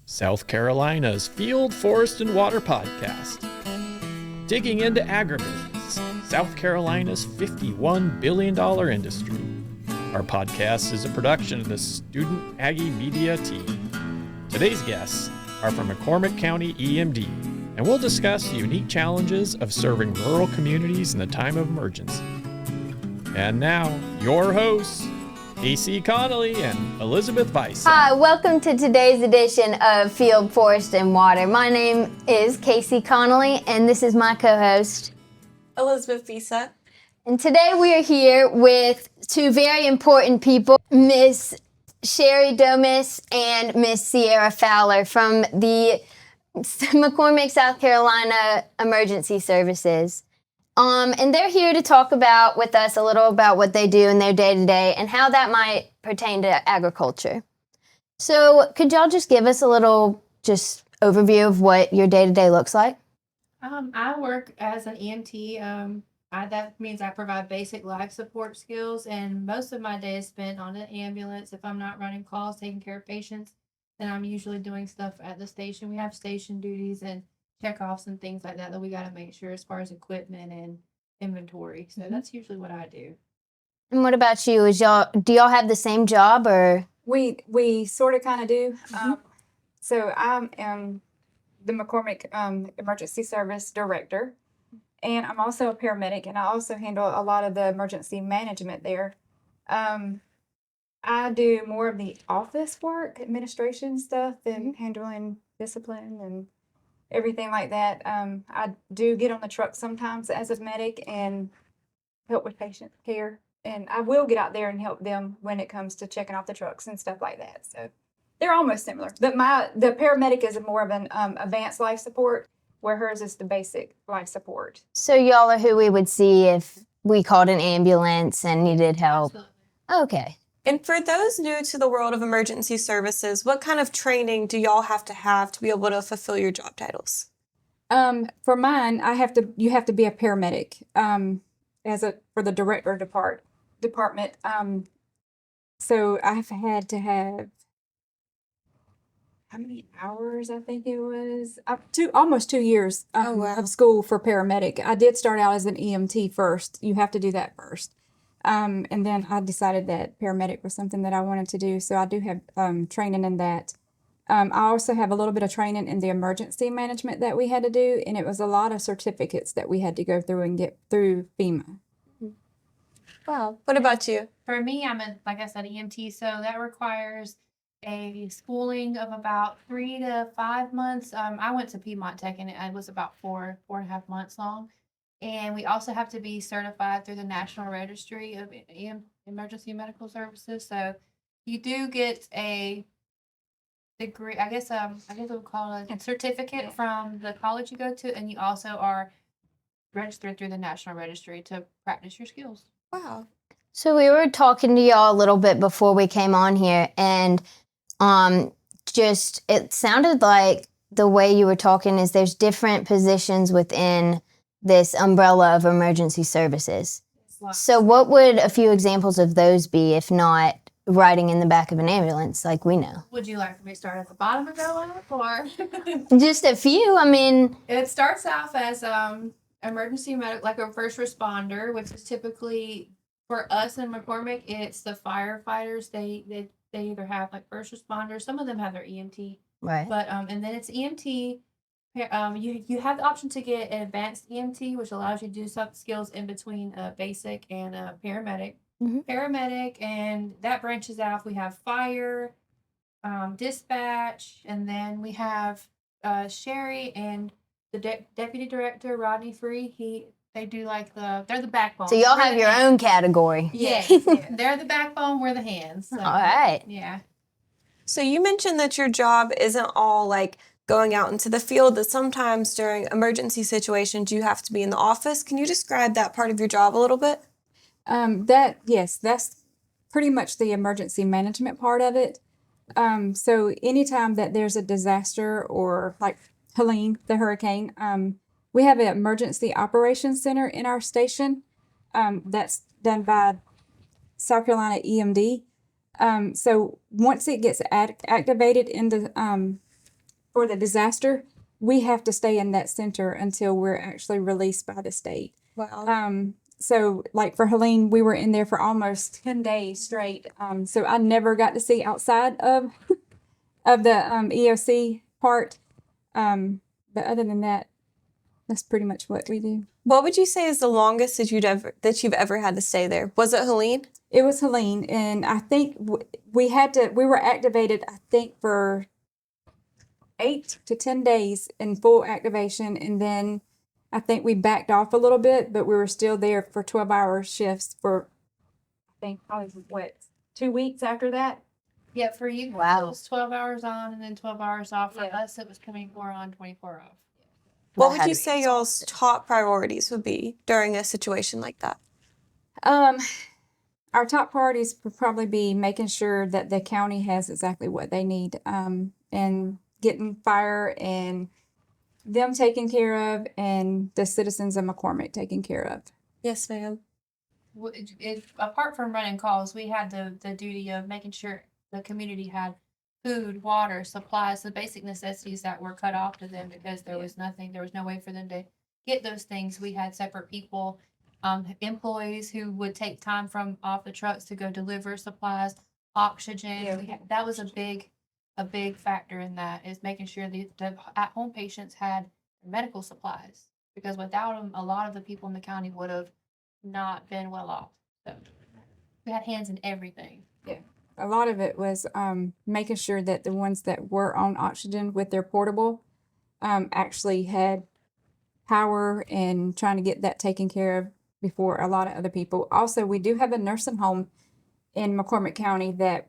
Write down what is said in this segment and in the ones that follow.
South Carolina's Field, Forest, and Water podcast. Digging into agribusiness, South Carolina's $51 billion industry. Our podcast is a production of the Student Aggie Media team. Today's guests are from McCormick County EMD, and we'll discuss the unique challenges of serving rural communities in the time of emergency. And now, your hosts, Casey Connolly and Elizabeth Weiss. Hi, welcome to today's edition of Field, Forest, and Water. My name is Casey Connolly, and this is my co-host, Elizabeth Visa. And today we are here with two very important people, Miss Sherry Domis and Miss Sierra Fowler from the McCormick, South Carolina Emergency Services. And they're here to talk about with us a little about what they do in their day-to-day and how that might pertain to agriculture. So could y'all just give us a little just overview of what your day-to-day looks like? I work as an EMT. That means I provide basic life support skills, and most of my day is spent on an ambulance. If I'm not running calls, taking care of patients, then I'm usually doing stuff at the station. We have station duties and checkoffs and things like that we got to make sure as far as equipment and inventory. So that's usually what I do. And what about you? Do y'all have the same job or? We sort of kind of do. So I am the McCormick Emergency Service Director, and I'm also a paramedic, and I also handle a lot of the emergency management there. I do more of the office work, administration stuff, than handling discipline and everything like that. I do get on the truck sometimes as a medic and help with patient care. And I will get out there and help them when it comes to checking off the trucks and stuff like that. So they're almost similar. But the paramedic is more of an advanced life support, where hers is the basic life support. So y'all are who we would see if we called an ambulance and needed help. Absolutely. Okay. And for those new to the world of emergency services, what kind of training do y'all have to be able to fulfill your job titles? For mine, you have to be a paramedic for the director department. So I've had to have how many hours? I think it was almost 2 years of school for paramedic. I did start out as an EMT first. You have to do that first. And then I decided that paramedic was something that I wanted to do. So I do have training in that. I also have a little bit of training in the emergency management that we had to do. And it was a lot of certificates that we had to go through and get through FEMA. Wow. What about you? For me, like I said, EMT, so that requires a schooling of about 3 to 5 months. I went to Piedmont Tech, and it was about 4.5 months long. And we also have to be certified through the National Registry of Emergency Medical Services. So you do get a degree, I guess we'll call it a certificate from the college you go to, and you also are registered through the National Registry to practice your skills. Wow. So we were talking to y'all a little bit before we came on here, and it sounded like the way you were talking is there's different positions within this umbrella of emergency services. So what would a few examples of those be, if not riding in the back of an ambulance like we know? Would you like me to start at the bottom and go up, or? Just a few, I mean. It starts off as emergency medic, like a first responder, which is typically, for us in McCormick, it's the firefighters. They either have like first responders, some of them have their EMT. Right. But and then it's EMT. You have the option to get an advanced EMT, which allows you to do soft skills in between a basic and a paramedic. Paramedic, and that branches out. We have fire, dispatch, and then we have Sherry and the deputy director Rodney Free. They do they're the backbone. So y'all have your own category. Yes, they're the backbone. We're the hands. So, all right. Yeah. So you mentioned that your job isn't all like going out into the field, that sometimes during emergency situations you have to be in the office. Can you describe that part of your job a little bit? That's pretty much the emergency management part of it. So anytime that there's a disaster, or like Helene, the hurricane, we have an emergency operations center in our station. That's done by South Carolina EMD. So once it gets activated in for the disaster, we have to stay in that center until we're actually released by the state. Wow. So like for Helene, we were in there for almost 10 days straight. So I never got to see outside of the EOC part. But other than that, that's pretty much what we do. What would you say is the longest that you've ever had to stay there? Was it Helene? It was Helene, and I think we were activated, I think, for 8 to 10 days in full activation, and then I think we backed off a little bit, but we were still there for 12-hour shifts for, I think, probably, 2 weeks after that? Yeah, for you, Wow. it was 12 hours on and then 12 hours off. For Yeah. us, it was 24 on, 24 off. What That would had you to be say y'all's top priorities would be during a situation like that? Our top priorities would probably be making sure that the county has exactly what they need, and getting fire and them taken care of, and the citizens of McCormick taken care of. Yes, ma'am. Apart from running calls, we had the duty of making sure the community had food, water, supplies, the basic necessities that were cut off to them because there was no way for them to get those things. We had separate people, employees who would take time from off the trucks to go deliver supplies, oxygen. Yeah. That was a big factor in that, is making sure the at-home patients had medical supplies, because without them, a lot of the people in the county would have not been well off. So we had hands in everything. A lot of it was making sure that the ones that were on oxygen with their portable actually had power, and trying to get that taken care of before a lot of other people. Also, we do have a nursing home in McCormick County that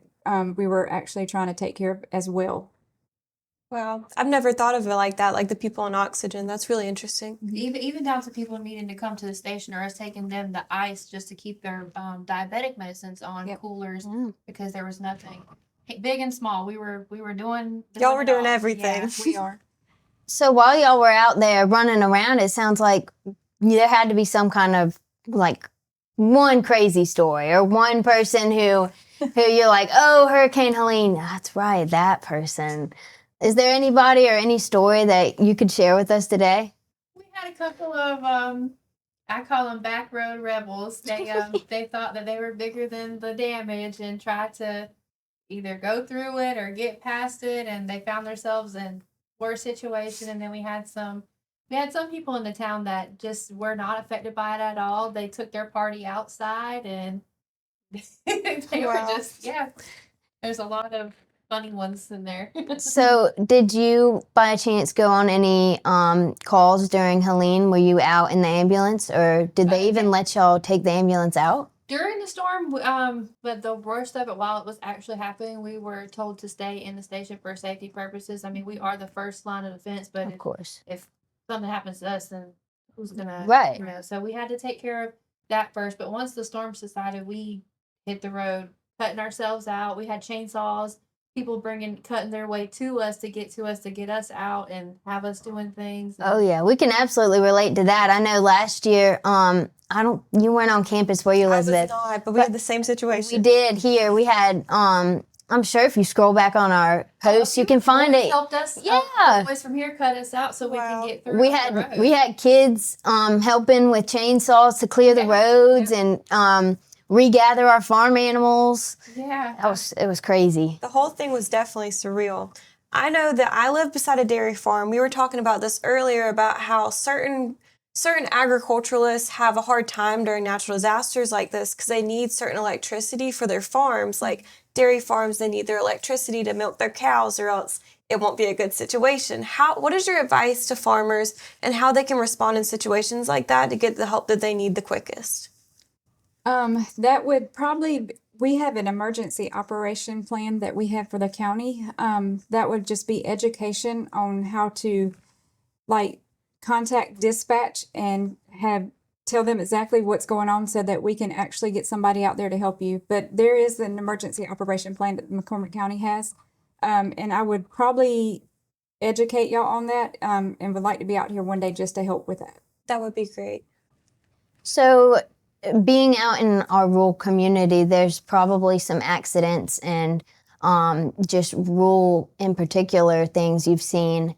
we were actually trying to take care of as well. Wow. I've never thought of it like that, like the people on oxygen. That's really interesting. Even down to people needing to come to the station, or us taking them the ice just to keep their diabetic medicines on Yep. coolers, Mm. because there was nothing. Big and small, we were doing. Y'all were it doing all. everything. Yeah, we are. So while y'all were out there running around, it sounds like there had to be some kind of like one crazy story or one person who you're like, oh, Hurricane Helene, that's right, that person. Is there anybody or any story that you could share with us today? We had a couple of I call them back road rebels. They thought that they were bigger than the damage and tried to either go through it or get past it, and they found themselves in worse situation. And then we had some people in the town that just were not affected by it at all. They took their party outside, and they were Wow. just, there's a lot of funny ones in there. So did you by chance go on any calls during Helene? Were you out in the ambulance, or did they even let y'all take the ambulance out? During the storm, but the worst of it, while it was actually happening, we were told to stay in the station for safety purposes. I mean, we are the first line of defense, but Of course. if something happens to us, then who's gonna, Right. So we had to take care of that first. But once the storm subsided, we hit the road, cutting ourselves out. We had chainsaws, people cutting their way to us to get us out and have us doing things. Oh yeah, we can absolutely relate to that. I know last year, you weren't on campus, were you, Elizabeth? I was not, but we had the same situation. We did here. We had, I'm sure if you scroll back on our posts, you can find Boys it. helped us. Yeah. Boys from here cut us out so we Wow. can get through. We the had road. kids helping with chainsaws to clear the Yeah. roads and regather our farm animals. Yeah. It was crazy. The whole thing was definitely surreal. I know that I live beside a dairy farm. We were talking about this earlier about how certain agriculturalists have a hard time during natural disasters like this because they need certain electricity for their farms. Like dairy farms, they need their electricity to milk their cows, or else it won't be a good situation. What is your advice to farmers and how they can respond in situations like that to get the help that they need the quickest? That would probably, we have an emergency operation plan that we have for the county. That would just be education on how to contact dispatch and tell them exactly what's going on so that we can actually get somebody out there to help you. But there is an emergency operation plan that McCormick County has. And I would probably educate y'all on that, and would like to be out here one day just to help with that. That would be great. So being out in our rural community, there's probably some accidents and just rule in particular things you've seen.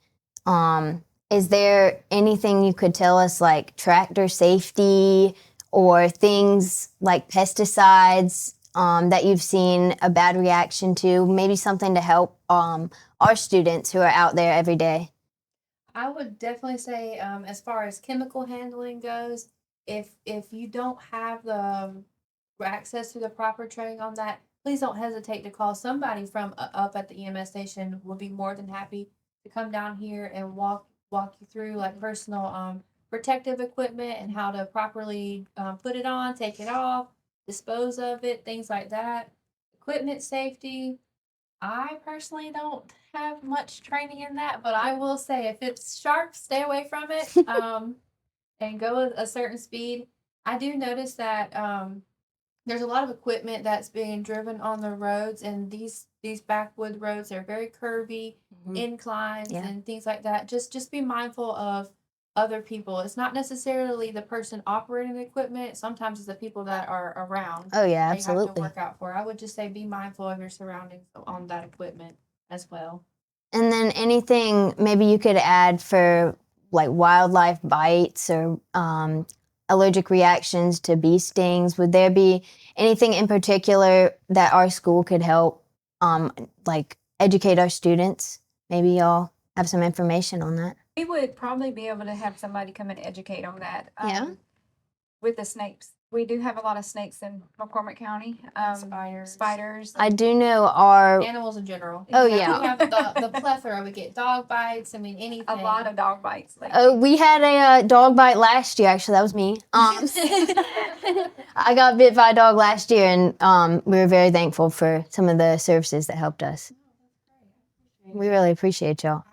Is there anything you could tell us, like tractor safety or things like pesticides that you've seen a bad reaction to? Maybe something to help our students who are out there every day. I would definitely say, as far as chemical handling goes, if you don't have the access to the proper training on that, please don't hesitate to call somebody from up at the EMS station. Will be more than happy to come down here and walk you through like personal protective equipment and how to properly put it on, take it off, dispose of it, things like that. Equipment safety. I personally don't have much training in that, but I will say if it's sharp, stay away from it. And go at a certain speed. I do notice that there's a lot of equipment that's being driven on the roads, and these backwood roads are very curvy, inclines, Yeah. and things like that. Just be mindful of other people. It's not necessarily the person operating the equipment. Sometimes it's the people that are around. Oh, yeah, that you have to absolutely. work out for. I would just say be mindful of your surroundings on that equipment as well. And then anything maybe you could add for like wildlife bites or allergic reactions to bee stings. Would there be anything in particular that our school could help like educate our students? Maybe y'all have some information on that. We would probably be able to have somebody come and educate on that. Yeah. With the snakes. We do have a lot of snakes in McCormick County. Spiders. I do know our Animals in general. Oh, We yeah. have the plethora. We get dog bites. I mean, anything. A lot of dog bites. Like, we had a dog bite last year. Actually, that was me. I got bit by a dog last year, and we were very thankful for some of the services that helped us. We really appreciate y'all.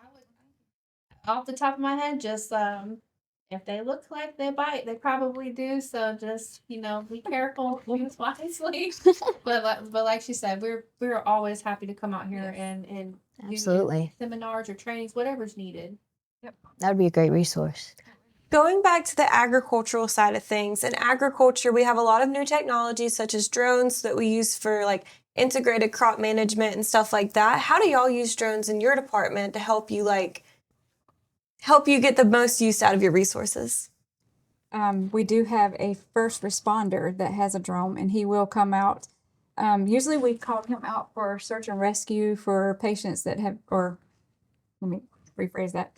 Off the top of my head, just if they look like they bite, they probably do. So just be careful, use wisely. but like she said, we're always happy to come out here and do Absolutely. seminars or trainings, whatever's needed. That would be a great resource. Going back to the agricultural side of things, in agriculture, we have a lot of new technologies such as drones that we use for like integrated crop management and stuff like that. How do y'all use drones in your department to help you get the most use out of your resources? we do have a first responder that has a drone, and he will come out. Usually we call him out for search and rescue for patients that have, or let me rephrase that,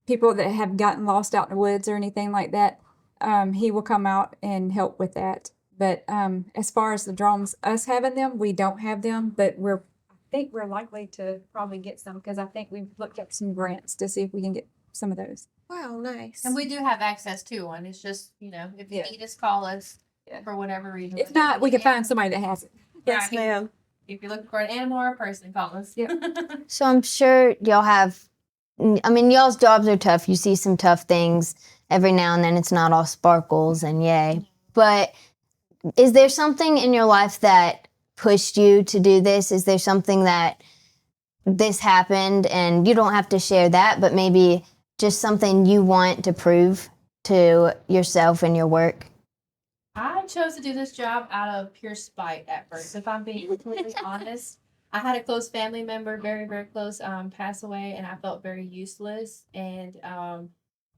people that have gotten lost out in the woods or anything like that. He will come out and help with that. But as far as the drones, us having them, we don't have them, but I think we're likely to probably get some, because I think we've looked up some grants to see if we can get some of those. Wow, nice. And we do have access to one. It's just, if you need us, call us for whatever reason. If not, we can find somebody that has it. Yes, Right. ma'am. If you're looking for an animal or a person, call us. Yeah. So I'm sure y'all have, I mean, y'all's jobs are tough. You see some tough things every now and then. It's not all sparkles and yay. But is there something in your life that pushed you to do this? Is there something that this happened and you don't have to share that, but maybe just something you want to prove to yourself and your work? I chose to do this job out of pure spite at first, if I'm being completely honest. I had a close family member, very, very close, pass away, and I felt very useless. And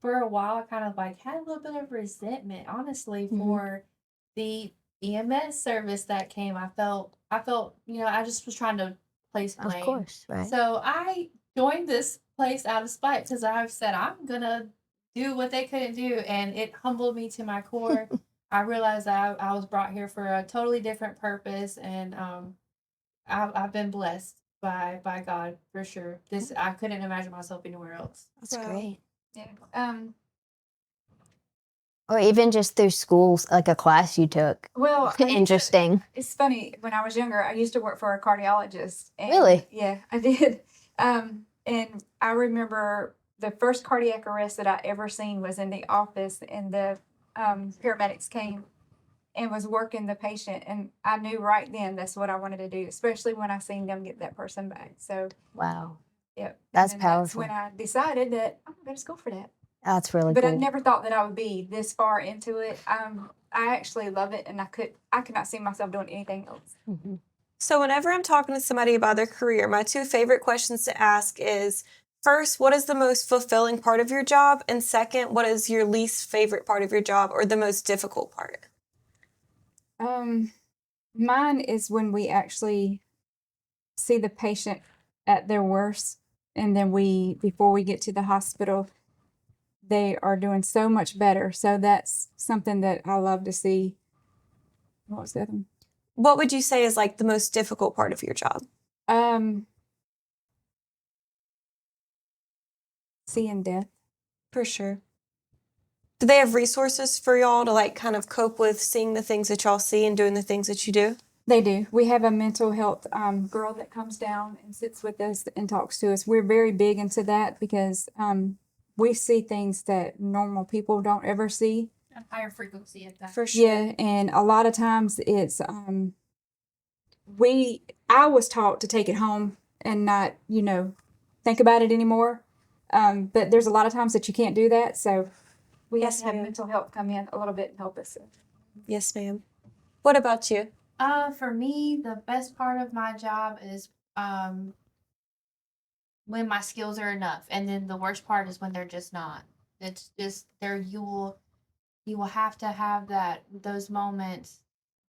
for a while, I kind of had a little bit of resentment, honestly, for the EMS service that came. I felt, I just was trying to place blame. Of course, right. So I joined this place out of spite because I've said I'm gonna do what they couldn't do, and it humbled me to my core. I realized that I was brought here for a totally different purpose, and I've been blessed by God for sure. I couldn't imagine myself anywhere else. That's Wow. great. Yeah. Or even just through schools, like a class you took. Well, Interesting. It's funny. When I was younger, I used to work for a cardiologist. And, Really? Yeah, I did. And I remember the first cardiac arrest that I ever seen was in the office, and the paramedics came and was working the patient, and I knew right then that's what I wanted to do, especially when I seen them get that person back. So, Wow. yep. That's And powerful. That's when I decided that I'm going to go for that. That's really But cool. I never thought that I would be this far into it. I actually love it, and I could not see myself doing anything else. Mhm. So whenever I'm talking to somebody about their career, my two favorite questions to ask is, first, what is the most fulfilling part of your job? And second, what is your least favorite part of your job or the most difficult part? Mine is when we actually see the patient at their worst, and then before we get to the hospital, they are doing so much better. So that's something that I love to see. What was the other one? What would you say is like the most difficult part of your job? Seeing death. For sure. Do they have resources for y'all to like kind of cope with seeing the things that y'all see and doing the things that you do? They do. We have a mental health girl that comes down and sits with us and talks to us. We're very big into that because we see things that normal people don't ever see. A higher frequency of that. For sure. Yeah, and a lot of times it's I was taught to take it home and not, think about it anymore. But there's a lot of times that you can't do that, so we have to have mental health come in a little bit and help us. Yes, ma'am. What about you? For me, the best part of my job is when my skills are enough, and then the worst part is when they're just not. It's just you will have to have those moments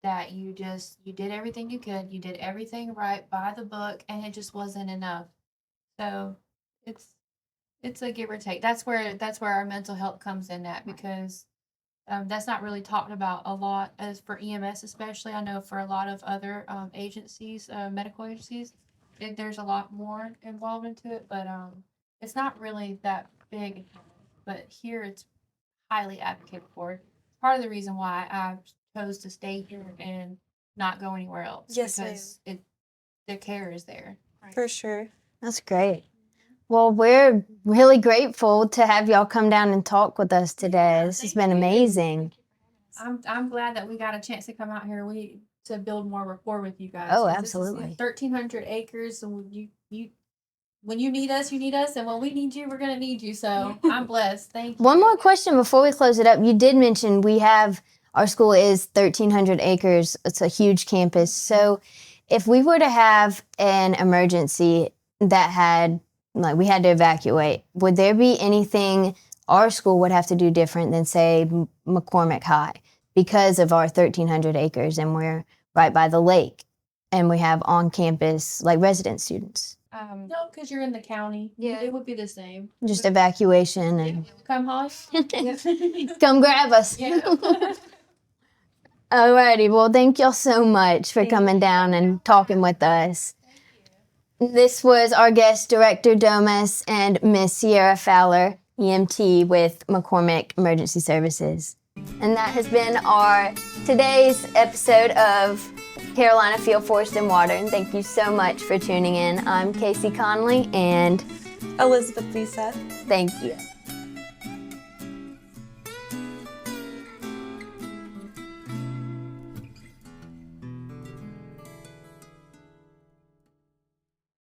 that you did everything you could, you did everything right by the book, and it just wasn't enough. So it's a give or take. That's where our mental health comes in at, because that's not really talked about a lot as for EMS, especially. I know for a lot of other agencies, medical agencies, there's a lot more involved into it, but it's not really that big. But here it's highly advocated for. Part of the reason why I chose to stay here and not go anywhere else. Yes, because the care is there. For sure. That's great. Well, we're really grateful to have y'all come down and talk with us today. This has been amazing. I'm glad that we got a chance to come out here to build more rapport with you guys. Oh, 'Cause absolutely. This is 1,300 acres, and when you need us, you need us, and when we need you, we're gonna need you. So I'm blessed. Thank you. One more question before we close it up. You did mention our school is 1,300 acres. It's a huge campus. So if we were to have an emergency that we had to evacuate, would there be anything our school would have to do different than, say, McCormick High, because of our 1,300 acres and we're right by the lake and we have on-campus resident students? No, because you're in the county. Yeah. It would be the same. Just evacuation and Come home. come grab us. Yeah. Alrighty, well, thank y'all so much for coming down and talking with us. This was our guest, Director Domas and Miss Sierra Fowler, EMT with McCormick Emergency Services. And that has been our today's episode of Carolina Field, Forest, and Water. And thank you so much for tuning in. I'm Casey Conley, and Elizabeth Visa. thank you.